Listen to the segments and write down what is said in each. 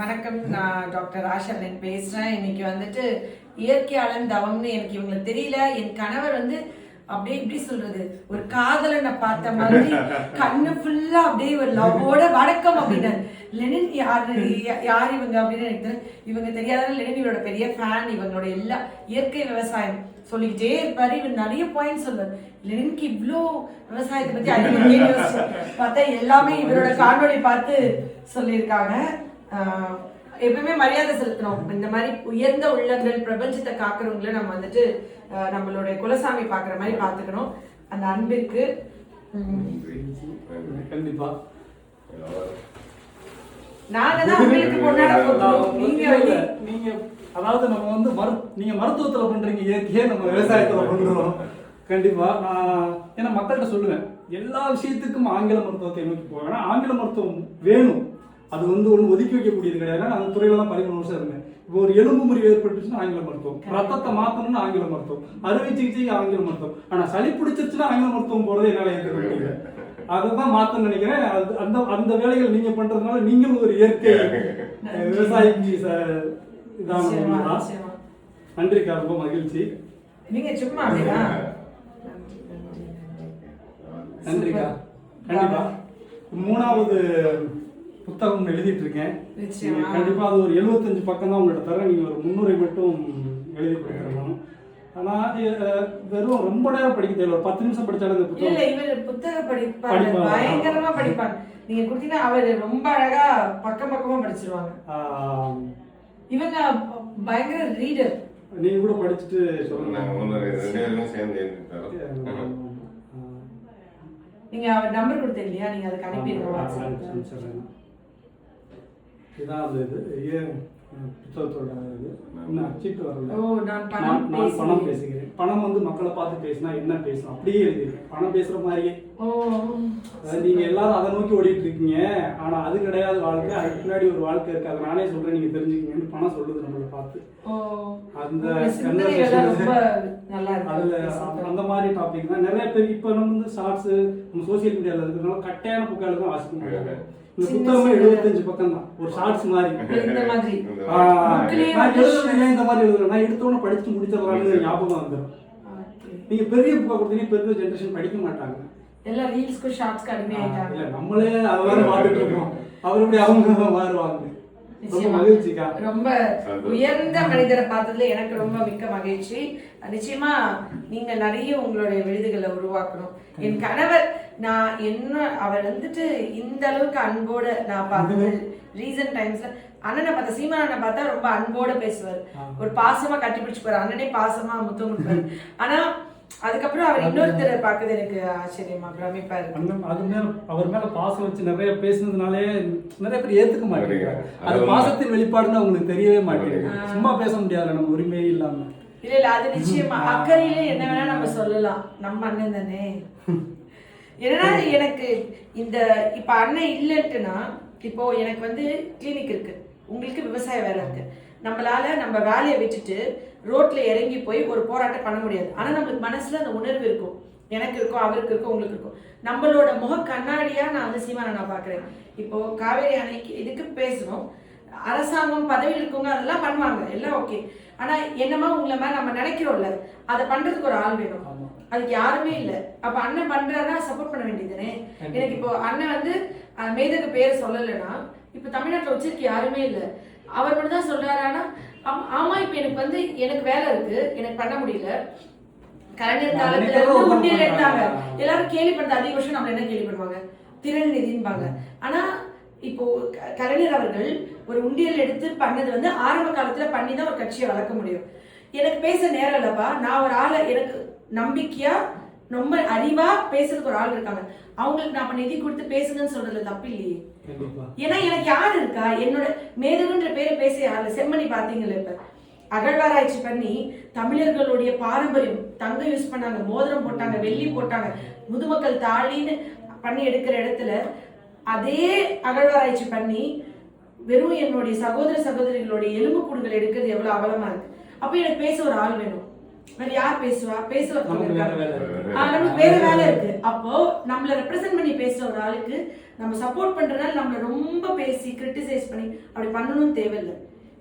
வணக்கம். நான் டாக்டர் ஆஷாலன் பேசுறேன். இன்னைக்கு வந்துட்டு இயற்கையாளன் தவம்னு எனக்கு இவங்களுக்கு தெரியல. என் கணவர் வந்து அப்படியே எப்படி சொல்றது, ஒரு காதலனை பார்த்த மாதிரி கண்ணு ஃபுல்லா அப்படியே ஒரு லவ்வோட வணக்கம் அப்படின்னு. லெனின் யார் இவங்க அப்படின்னு எனக்கு இவங்க தெரியாத. லெனின் இவரோட பெரிய ஃபேன். இவங்களோட எல்லா இயற்கை விவசாயம் சொல்லிக்கிட்டே இருப்பாரு. இவர் நிறைய பாயிண்ட் சொல்வார். லெனின்க்கு இவ்வளோ விவசாயத்தை பத்தி அதிகம் பார்த்தா எல்லாமே இவரோட காணொலி பார்த்து சொல்லியிருக்காங்க. எப்பவுமே மரியாதை செலுத்தணும். இந்த மாதிரி உயர்ந்த உள்ளங்கள் பிரபஞ்சத்தை காக்குறவங்களை நம்ம வந்துட்டு நம்மளுடைய குலசாமி பாக்குற மாதிரி பாத்துக்கணும். அந்த அன்பிற்கு கண்டிப்பா நாங்க தான் உங்களுக்கு கொண்டாட போறோம். நீங்க அதாவது நம்ம வந்து நீங்க மருத்துவத்துல பண்றீங்க, இயற்கையே நம்ம விவசாயத்துல பண்றோம். கண்டிப்பா நான் ஏன்னா மக்கள்கிட்ட சொல்லுவேன், எல்லா விஷயத்துக்கும் ஆங்கில மருத்துவத்தை நோக்கி போவேன். ஆங்கில மருத்துவம் வேணும், அது வந்து ஒன்று ஒதுக்கி வைக்கக்கூடியது கிடையாது. அந்த துறையில தான் 13 வருஷம் இருந்தேன். இப்போ ஒரு எலும்பு முறிவு ஏற்பட்டுச்சுன்னா ஆங்கில மருத்துவம், ரத்தத்தை மாற்றணும்னு ஆங்கில மருத்துவம், அறுவை சிகிச்சைக்கு ஆங்கில மருத்துவம். ஆனா சளி பிடிச்சிருச்சுன்னா ஆங்கில மருத்துவம் போறது என்னால ஏற்க முடியல. அதுதான் மாத்தணும்னு நினைக்கிறேன். அந்த அந்த வேலைகள் நீங்க பண்றதுனால நீங்களும் ஒரு இயற்கை விவசாயிக்கு இதான. நன்றிக்கா, ரொம்ப மகிழ்ச்சி. நீங்க சும்மா நன்றிக்கா. கண்டிப்பா 3வது புத்தகம் எழுதிட்டு இருக்கேன். கண்டிப்பா அது ஒரு 75 பக்கம் தான் உங்கள்ட்ட தரேன். நீங்க ஒரு 300 மட்டும் எழுதி கொடுக்கணும். ஆனா வெறும் ரொம்ப நேரம் படிக்க தேவை, ஒரு 10 நிமிஷம் படிச்சாலும் இந்த புத்தகம் இல்ல. இவர் புத்தகம் படிப்பாரு, பயங்கரமா படிப்பாங்க. நீங்க கொடுத்தீங்கன்னா அவர் ரொம்ப அழகா பக்கம் பக்கமா படிச்சிருவாங்க. இவங்க பயங்கர ரீடர். நீங்க கூட படிச்சுட்டு சொல்லுங்க. நீங்க அவர் நம்பர் கொடுத்தீங்க இல்லையா, நீங்க அதுக்கு அனுப்பிடுங்க. இதான் அந்த இது புத்தகத்தோட இது. இன்னும் அச்சிட்டு வரல. நான் பணம் பேசுகிறேன். பணம் வந்து மக்களை பார்த்து பேசினா என்ன பேசணும் அப்படியே எழுதிருக்கேன். பணம் பேசுற மாதிரியே. நீங்க எல்லாரும் அதை நோக்கி ஓடிட்டு இருக்கீங்க, ஆனா அது கிடையாது வாழ்க்கை. அதுக்கு பின்னாடி ஒரு வாழ்க்கை இருக்கு, அதை நானே சொல்றேன், நீங்க தெரிஞ்சுக்கீங்கன்னு பணம் சொல்லுது நம்மளை பார்த்து. அந்த அதுல அந்த மாதிரி டாபிக் தான் நிறைய பேர் இப்ப நம்ம வந்து ஷார்ட்ஸ் நம்ம சோசியல் மீடியால இருக்கிறதுனால கட்டையான புக்கால தான் வாசிக்க முடியாது. இந்த புத்தகமே 75 பக்கம் தான், ஒரு ஷார்ட்ஸ் மாதிரி. இந்த மாதிரி இந்த மாதிரி எழுதுறேன். நான் எடுத்தோன்னு படிச்சு முடிச்சிடலாம்னு ஞாபகம் வந்துடும். நீங்க பெரிய புக்கா கொடுத்தீங்கன்னா பெரிய ஜெனரேஷன் படிக்க மாட்டாங்க. எல்லாம் ரீல்ஸ்க்கு ஷார்ட்ஸ்க்கு அடிமையாயிட்டாங்க. இல்ல நம்மளே அதெல்லாம் பார்த்துட்டு இருக்கோம். அவர் எப்படி அவங்க மாறுவாங்க. ரொம்ப உயர்ந்த மனிதரை பார்த்ததுல எனக்கு ரொம்ப மிக்க மகிழ்ச்சி. நிச்சயமா நீங்க நிறைய உங்களுடைய விருதுகளை உருவாக்கணும். என் கணவர் அவர் வந்துட்டு இந்த அளவுக்கு அன்போட நான் பார்த்தது ரீசன்ட் டைம்ஸ்ல. அண்ணனை பார்த்தா, சீமானனை பார்த்தா ரொம்ப அன்போட பேசுவார், ஒரு பாசமா கட்டி பிடிச்சுப்பாரு. அண்ணனே பாசமா முத்தம் கொடுப்பாரு. ஆனா அதுக்கப்புறம் அவர் இன்னொருத்தரை பார்க்கறது எனக்கு ஆச்சரியமா பிரமிப்பா இருக்கு. அது மேல அவர் மேல பாசம் வச்சு நிறைய பேசுனதுனாலே நிறைய பேர் ஏத்துக்க மாட்டேங்க. அது பாசத்தின் வெளிப்பாடுன்னு அவங்களுக்கு தெரியவே மாட்டேங்குது. சும்மா பேச முடியாது நம்ம உரிமையே இல்லாம. இல்ல அது நிச்சயமா அக்கறையிலே என்ன வேணா நம்ம சொல்லலாம். நம்ம அண்ணன் தானே. ஏன்னா எனக்கு இந்த இப்ப அண்ணன் இல்லைன்ட்டுனா, இப்போ எனக்கு வந்து கிளினிக் இருக்கு, உங்களுக்கு விவசாய வேலை இருக்கு. நம்மளால நம்ம வேலையை விட்டுட்டு ரோட்ல இறங்கி போய் ஒரு போராட்டம் பண்ண முடியாது. ஆனா நம்மளுக்கு மனசுல அந்த உணர்வு இருக்கும், எனக்கு இருக்கும், அவருக்கு இருக்கும், உங்களுக்கு இருக்கும். நம்மளோட முக கண்ணாடியா நான் வந்து சீமானை நான் பாக்குறேன். இப்போ காவேரி அணைக்கு இதுக்கு பேசணும், அரசாங்கம் பதவியில் இருக்கவங்க அதெல்லாம் பண்ணுவாங்க, எல்லாம் ஓகே. ஆனா என்னமா உங்களை மாதிரி நம்ம நினைக்கிறோம்ல, அதை பண்றதுக்கு ஒரு ஆள் வேணும். அதுக்கு யாருமே இல்லை. அப்ப அண்ணன் பண்றாரா சப்போர்ட் பண்ண வேண்டியதுதானே. எனக்கு இப்போ அண்ணன் வந்து மேதகு பேர் சொல்லலைன்னா இப்ப தமிழ்நாட்டுல வச்சிருக்க யாருமே இல்லை. அவர் மட்டும் தான் சொல்றாரு. ஆனா ஆமா, இப்ப எனக்கு வந்து எனக்கு வேலை இருக்கு, எனக்கு பண்ண முடியல. கலைஞர் காலத்துல இருந்து உண்டியல் எடுத்தாங்க, எல்லாரும் கேள்வி பண்றது. அதிகபட்சம் நம்ம என்ன கேள்வி பண்ணுவாங்க, திறன் நிதின்பாங்க. ஆனா இப்போ கலைஞர் அவர்கள் ஒரு உண்டியல் எடுத்து பண்ணது வந்து ஆரம்ப காலத்துல பண்ணி தான் ஒரு கட்சியை வளர்க்க முடியும். எனக்கு பேச நேரம் இல்லப்பா, நான் ஒரு ஆளை எனக்கு நம்பிக்கையா ரொம்ப அறிவா பேசுறதுக்கு ஒரு ஆள் இருக்காங்க, அவங்களுக்கு நான் நிதி கொடுத்து பேசுங்கன்னு சொல்றதுல தப்பு இல்லையே. ஏன்னா எனக்கு யாரு இருக்கா, என்னோட மேதகுன்ற பேரை பேச யாரு. செம்மணி பாத்தீங்கல்ல, இப்ப அகழ்வாராய்ச்சி பண்ணி தமிழர்களுடைய பாரம்பரியம், தங்கம் யூஸ் பண்ணாங்க, மோதிரம் போட்டாங்க, வெள்ளி போட்டாங்க, முதுமக்கள் தாலின்னு பண்ணி எடுக்கிற இடத்துல அதே அகழ்வாராய்ச்சி பண்ணி வெறும் என்னுடைய சகோதர சகோதரிகளுடைய எலும்பு கூடுகள் எடுக்கிறது எவ்வளவு அவலமா இருக்கு. அப்ப எனக்கு பேச ஒரு ஆள் வேணும். வேற யார் பேசுவா? நமக்கு வேற வேலை நமக்கு வேற வேலை இருக்கு. அப்போ நம்மள ரெப்ரசென்ட் பண்ணி பேசுற ஒரு ஆளுக்கு நம்ம சப்போர்ட் பண்றதுனால நம்மள ரொம்ப பேசி கிரிட்டிசைஸ் பண்ணி அப்படி பண்ணணும்னு தேவையில்லை.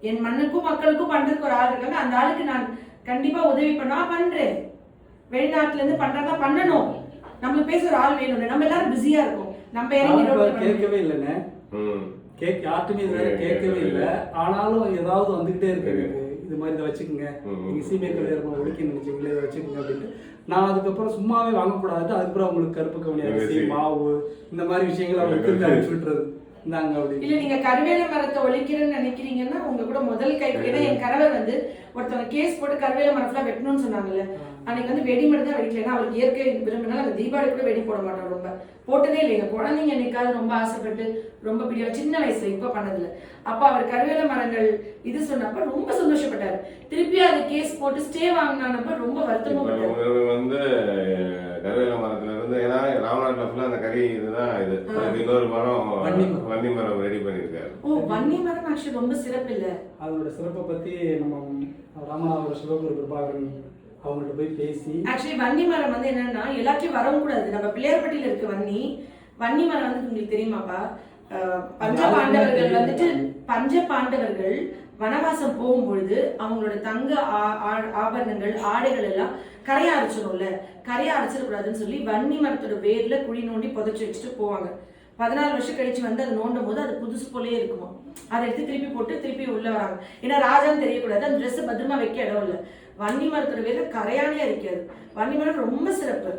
என் மண்ணுக்கும் மக்களுக்கும் பண்றதுக்கு ஒரு ஆள் இருக்காங்க, அந்த ஆளுக்கு நான் கண்டிப்பா உதவி பண்ணா பண்றேன். வெளிநாட்டுல இருந்து பண்றதா பண்ணணும். நம்மளுக்கு பேச ஒரு ஆள் வேணும். நம்ம எல்லாரும் பிஸியா இருக்கோம். நம்ம கேட்கவே இல்லைங்க, யார்ட்டுமே கேட்கவே இல்லை. ஆனாலும் ஏதாவது வந்துகிட்டே இருக்கு, இது மாதிரி இதை வச்சுக்கோங்க, நீங்க சீமையை கல்யாணம் ஒழிக்க நினைச்சீங்களே இதை வச்சுக்கோங்க அப்படின்ட்டு. நான் அதுக்கப்புறம் சும்மாவே வாங்கக்கூடாது, அதுக்கப்புறம் அவங்களுக்கு கருப்பு கவனி அரிசி மாவு இந்த மாதிரி விஷயங்களை அவங்களுக்கு அனுப்பிச்சு விட்டுறது. இல்ல நீங்க கருவேல மரத்தை ஒழிக்கிறேன்னு நினைக்கிறீங்கன்னா உங்க கூட முதல் கை. ஏன்னா என் கணவர் வந்து ஒருத்தவங்க கேஸ் போட்டு கருவேல மரத்துல வெட்டணும்னு சொன்னாங்கல்ல, அன்னைக்கு வந்து வெடி மட்டும் தான் வெடிக்கல. ஏன்னா அவருக்கு இயற்கை விரும்பினால அந்த தீபாவளி கூட வெடி போட மாட்டோம், ரொம்ப போட்டதே இல்லைங்க. குழந்தைங்க என்னைக்காவது ரொம்ப ஆசைப்பட்டு ரொம்ப பிடிக்கும், சின்ன வயசுல இப்ப பண்ணதில்ல. அப்ப அவர் கருவேல மரங்கள் இது சொன்னப்ப ரொம்ப சந்தோஷப்பட்டாரு. திருப்பி அது கேஸ் போட்டு ஸ்டே வாங்கினப்ப ரொம்ப வருத்தமும் வந்து கருவேல மரத்துல இருந்து, ஏன்னா ராமநாட்டுல ஃபுல்லா அந்த கறி இதுதான் இது. இன்னொரு மரம் வன்னி மரம் ரெடி பண்ணிருக்காரு. ஓ, வன்னி மரம் ஆக்சுவலி ரொம்ப சிறப்பு இல்ல. அதோட சிறப்பை பத்தி நம்ம ராமநாதபுரம் சிவகுரு பிரபாகரன் அவங்கள்ட்ட போய் பேசி, ஆக்சுவலி வன்னி மரம் வந்து என்னன்னா எல்லாத்தையும் வரவும் கூடாது. நம்ம பிள்ளையார்பட்டியில இருக்க வன்னி மரம் வந்து உங்களுக்கு தெரியுமாப்பா? பஞ்சபாண்டவர்கள் வந்துட்டு பஞ்சபாண்டவர்கள் வனவாசம் போகும்பொழுது அவங்களோட தங்க ஆபரணங்கள் ஆடைகள் எல்லாம் கரையா அரைச்சிடும்ல, கரையா அரைச்சிடக்கூடாதுன்னு சொல்லி வன்னி மரத்தோட வேர்ல குழி நோண்டி புதைச்சி வச்சுட்டு போவாங்க. 14 வருஷம் கழிச்சு வந்து அதை நோண்டும் போது அது புதுசு போலே இருக்குமா. அதை எடுத்து திருப்பி போட்டு திருப்பி உள்ள வராங்க. ஏன்னா ராஜான்னு தெரியக்கூடாது, அந்த ட்ரெஸ் பத்திரமா வைக்க இடம் இல்லை. வன்னி மரத்தோட வேர்ல கரையானே இருக்காது. வன்னி மரம் ரொம்ப சிறப்பு.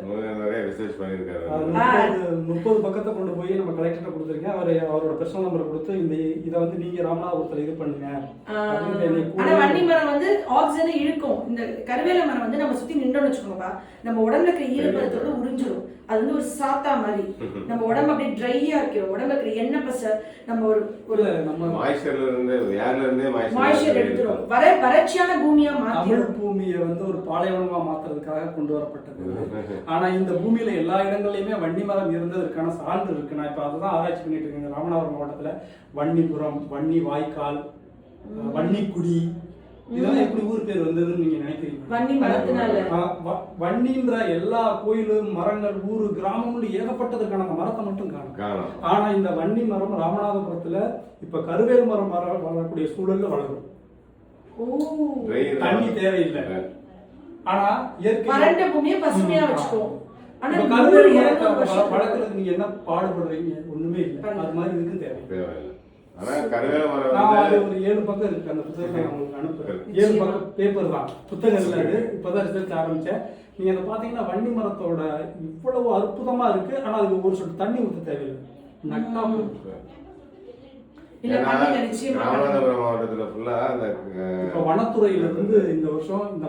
30 பக்கத்தை கொண்டு போய் நம்ம கலெக்டர்கிட்ட கொடுத்துருக்கேன். அவரோட பர்சனல் நம்பரை கொடுத்து இந்த இதை வந்து நீங்க ராமநாதபுரத்துல இது பண்ணுங்க. ஆனா வன்னி மரம் வந்து ஆக்சிஜனை இழுக்கும். இந்த கருவேல மரம் வந்து நம்ம சுத்தி நின்றோம்னு வச்சுக்கோங்கப்பா, நம்ம உடம்புல இருக்கிற ஈரப்பதத்தோட உறிஞ்சிடும். அது வந்து ஒரு சாத்தா மாதிரி நம்ம உடம்பு அப்படியே ட்ரையா இருக்கிறோம். உடம்புல இருக்கிற எண்ணெய் பச நம்ம ஒரு நம்ம மாய்ஸ்சர்ல இருந்து ஏர்ல இருந்தே மாய்ஸ்சர் எடுத்துரும். வறட்சியான பூமியா மாத்திரும். பூமியை வந்து ஒரு பாலைவனமா மாத்துறதுக்காக கொண்டு வரப்பட்டது. ஆனா இந்த பூமியில எல்லா இடங்கள்லயுமே வன்னி மரம் இருந்ததற்கான சான்று இருக்கு. நான் இப்ப அதுதான் ஆராய்ச்சி பண்ணிட்டு இருக்கேன். ராமநாதபுரம் மாவட்டத்துல வன்னிபுரம், வன்னி வாய்க்கால், வன்னிக்குடி, இதெல்லாம் எப்படி ஊர் பேர் வந்ததுன்னு நீங்க நினைக்கிறீங்க? வன்னின்ற எல்லா கோயிலும் மரங்கள் ஊரு கிராமங்கள் ஏகப்பட்டதுக்கான மரத்தை மட்டும் காணும். ஆனா இந்த வன்னி மரம் ராமநாதபுரத்துல இப்ப கருவேல் மரம் வளரக்கூடிய சூழல்ல வளரும். தண்ணி தேவையில்லை. ஆனா வறண்ட பூமியை பசுமையா வச்சுக்கோம். கருவேல் மரத்தை வளர்க்கறதுக்கு நீங்க என்ன பாடுபடுறீங்க? ஒண்ணுமே இல்லை. அது மாதிரி இதுக்கு தேவையில்லை. ஒரு 7 பக்கம் இருக்கு அந்த புத்தகத்தை உங்களுக்கு அனுப்புறேன். 7 பக்கம் பேப்பர் தான், புத்தகம் இல்லை. அது இப்பதான் ரிசர்ச் ஆரம்பிச்சேன். நீங்க அதை பாத்தீங்கன்னா வன்னி மரத்தோட இவ்வளவு அற்புதமா இருக்கு. ஆனா அதுக்கு ஒரு சொட்டு தண்ணி ஊற்ற தேவையில்லை. நட்டா வனத்துறையில இருந்து இந்த வருஷம் இந்த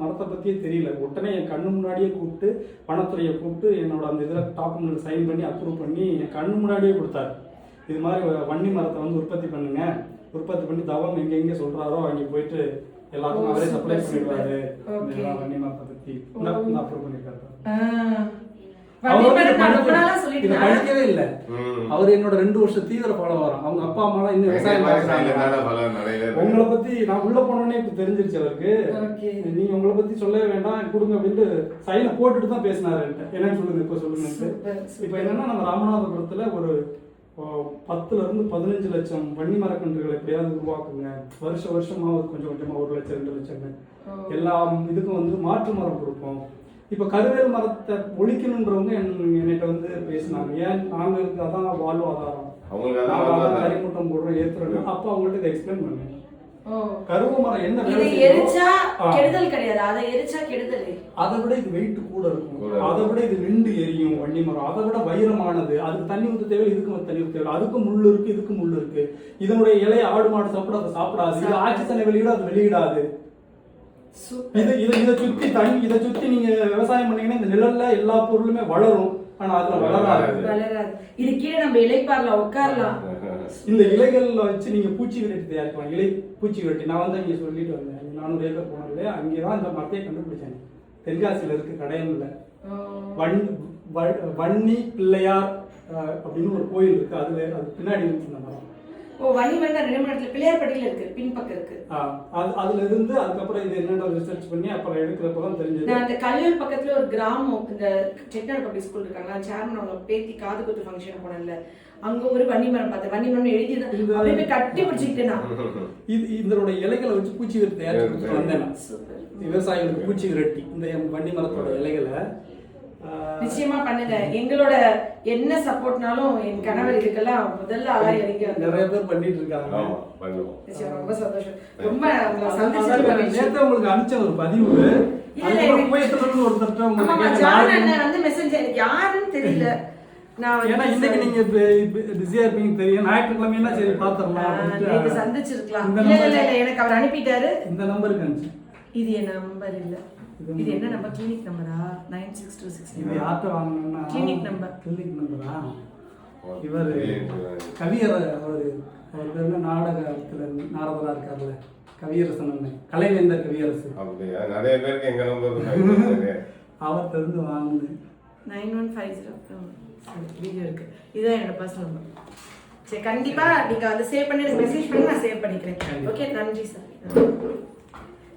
மரத்தை பத்தியே தெரியல. உடனே என் கண்ணு முன்னாடியே கூப்பிட்டு வனத்துறையை கூப்பிட்டு என்னோட அந்த இதுல டாக்குமெண்ட் சைன் பண்ணி அப்ரூவ் பண்ணி என் கண்ணு முன்னாடியே கொடுத்தாரு. இது மாதிரி வன்னி மரத்தை வந்து உற்பத்தி பண்ணுங்க, உற்பத்தி பண்ணி தவம் எங்க சொல்றாரோ அங்க போயிட்டு எல்லாருக்கும் அவரே சப்ளை பண்ணிடுவாரு. வன்னி மரத்தை பத்தி அப்ரூவ் பண்ணிருக்காரு. படிக்கவே இல்ல. அவர் என்னோட 2 வருஷம் தீவிர ஃபாலோவர். அவங்க அப்பா அம்மா இன்னும் விவசாயம் பார்க்கறாங்க. உங்களை பத்தி நான் உள்ள போனோடனே இப்ப தெரிஞ்சிருச்சு அவருக்கு. நீங்க உங்களை பத்தி சொல்லவே வேண்டாம் கொடுங்க அப்படின்ட்டு சைனை போட்டுட்டு தான் பேசினாரு. என்னன்னு சொல்லுங்க இப்ப சொல்லுங்க. இப்ப என்னன்னா நம்ம ராமநாதபுரத்துல ஒரு 10 இருந்து 15 லட்சம் வன்னி மரக்கன்றுகளை எப்படியாவது உருவாக்குங்க. வருஷமா கொஞ்சம் கொஞ்சமா 1 லட்சம் 2 லட்சம் எல்லா இதுக்கும் வந்து மாற்று மரம் கொடுப்போம். இப்ப கருவேல் மரத்தை ஒழிக்கணும்ன்றவங்க என்கிட்ட வந்து பேசினாங்க. ஏன் நாங்க அதான் வாழ்வாதாரம், கரிமூட்டம் போடுறோம் ஏத்துறோம். அப்ப அவங்கள்ட்ட இதை எக்ஸ்பிளைன் பண்ணேன். கருவ மரம் என்ன கெடுதல் கிடையாது, அதை எரிச்சா கெடுதல். அதை விட இது வெயிட் கூட இருக்கும், அதை விட இது விண்டு எரியும். வன்னி மரம் அதை விட வைரமானது. அதுக்கு தண்ணி ஊற்ற தேவை, இதுக்கு தண்ணி ஊற்ற தேவை. அதுக்கும் முள்ளு இருக்கு, இதுக்கு முள்ளு இருக்கு. இதனுடைய இலையை ஆடு மாடு சாப்பிட அதை சாப்பிடாது. இது ஆக்சிஜனை வெளியிட அது வெளியிடாது. இதை சுத்தி நீங்க விவசாயம் பண்ணீங்கன்னா இந்த நிழல்ல எல்லா பொருளுமே வளரும். ஆனா அதுல வளராது. இது கீழே நம்ம இலைப்பார்ல உட்காரலாம். இந்த இலைகள்ல வச்சு நீங்க பூச்சி விரட்டி தயாரிக்கலாம். இலை பூச்சி விரட்டி நான் வந்து இங்க சொல்லிட்டு வந்தேன். 400 ஏக்கர் போனது இல்லையா, அங்கேதான் இந்த மரத்தையே கண்டுபிடிச்சேன். தென்காசியில இருக்கு, கடையம்ல வன்னி பிள்ளையார் அப்படின்னு ஒரு கோயில் இருக்கு. அது பின்னாடி இருந்துச்சு இந்த மரம். ஓ வள்ளிமரம் 2 மணி நேரத்துல பிள்ளையார்பட்டியில இருக்கு, பின்பக்கம் இருக்கு. அதுல இருந்து அதுக்கப்புறம் இது என்னென்ன ரிசர்ச் பண்ணி அப்புறம் எடுக்கிறப்பதான் தெரிஞ்சது. நான் அந்த கல்லூர் பக்கத்துல ஒரு கிராமம், இந்த செட்டிநாடு பப்ளிக் ஸ்கூல் இருக்காங்க, சேர்மன் அவங்க பேத்தி காது குத்து ஃபங்க்ஷன் போனேன்ல, அங்க ஒரு வன்னிமரம் பார்த்தேன். வன்னிமரம் எழுதியதான் அப்படியே கட்டி பிடிச்சிக்கிட்டேன் நான். இதனோட இலைகளை வச்சு பூச்சி விரட்டி தயாரிச்சு கொடுத்துட்டு வந்தேன் நான். விவசாயிகளுக்கு பூச்சி விரட்டி இந்த வன்னி மரத்தோட இலைகளை நிச்சயமா பண்ணுங்க. எங்களோட என்ன சப்போர்ட்னாலும் என் கணவர் இதுக்கெல்லாம் முதல்ல ஆளா இறங்கி நிறைய பேர் பண்ணிட்டு இருக்காங்க. ரொம்ப சந்தோஷம். ரொம்ப நேத்து உங்களுக்கு அனுப்பிச்ச ஒரு பதிவு வந்து மெசேஜ் எனக்கு யாருன்னு தெரியல. ஏன்னா இன்னைக்கு நீங்க பிஸியா இருப்பீங்க தெரியும். ஞாயிற்றுக்கிழமை சரி பாத்திரலாம் சந்திச்சிருக்கலாம். எனக்கு அவர் அனுப்பிட்டாரு. இந்த நம்பருக்கு அனுப்பிச்சு. இது என் நம்பர் இல்ல, இது என்ன நம்பர்? கிளினிக் நம்பரா? 9626. இது யார்ட்ட வாங்கணும்னா கிளினிக் நம்பர். கிளினிக் நம்பரா? இவர் கவியர், அவர் பேர் நாடகத்துல நாடகரா இருக்காருல்ல, கவியரசன், கலைவேந்தர் கவியரசு. அப்படியா? நிறைய பேருக்கு எங்க நம்பர் அவர்கிட்ட இருந்து வாங்குது. 9150 வீடியோ இருக்கு. இதுதான் என்னோட பர்சனல் நம்பர். சரி, கண்டிப்பா நீங்க வந்து சேவ் பண்ணி எனக்கு மெசேஜ் பண்ணி நான் சேவ் பண்ணிக்கிறேன். ஓகே, நன்றி சார்.